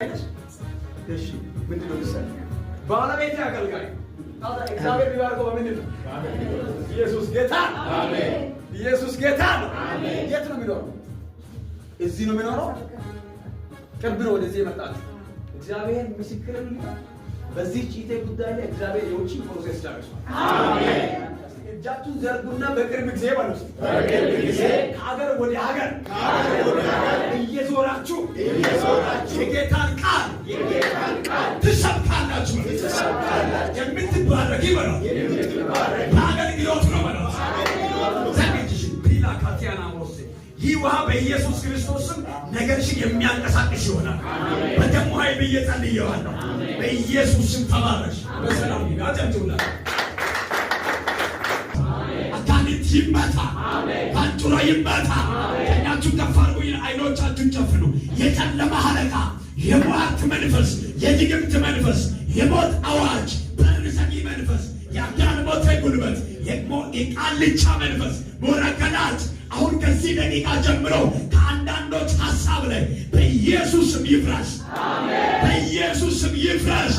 እሺ ምንድነው ምሳሌ ባለቤት ያገልጋይ እግዚአብሔር ቢባርከው በምንድን ነው? ኢየሱስ ጌታ አሜን። ኢየሱስ ጌታ አሜን። የት ነው የሚኖረው? እዚህ ነው የሚኖረው። ቅርብ ነው ወደዚህ የመጣችው። እግዚአብሔር ምስክርን በዚህ ጪቴ ጉዳይ ላይ እግዚአብሔር የውጪ ፕሮሰስ ጨርሷል። አሜን። እጃችሁን ዘርጉና በቅርብ ጊዜ ባሉት በቅርብ ጊዜ ከሀገር ወደ ሀገር እየዞራችሁ የጌታን ቃል ትሰብካላችሁ። የምትባረክ ይበለው ለአገልግሎት ነው በለው። ዘግጅሽን ፒላ ካቲያና ሞሴ ይህ ውሃ በኢየሱስ ክርስቶስም ነገርሽን የሚያንቀሳቅስ ይሆናል። በደሙ ኃይል እየጸልየዋለሁ። በኢየሱስም ተባረሽ። በሰላም ያጀምቱላ ይመታ አንቱራ ይመታ። ቀኛችሁን ከፍ አድርጉ፣ አይኖቻችሁን ጨፍኑ። የጨለማ አለቃ፣ የሟርት መንፈስ፣ የድግምት መንፈስ፣ የሞት አዋጅ፣ በርሰጊ መንፈስ፣ የአጋንሞት ጉልበት፣ የቃልቻ መንፈስ፣ ሞረገናት አሁን ከዚህ ደቂቃ ጀምሮ ከአንዳንዶች ሐሳብ ላይ በኢየሱስም ይፍረስ፣ በኢየሱስም ይፍረስ።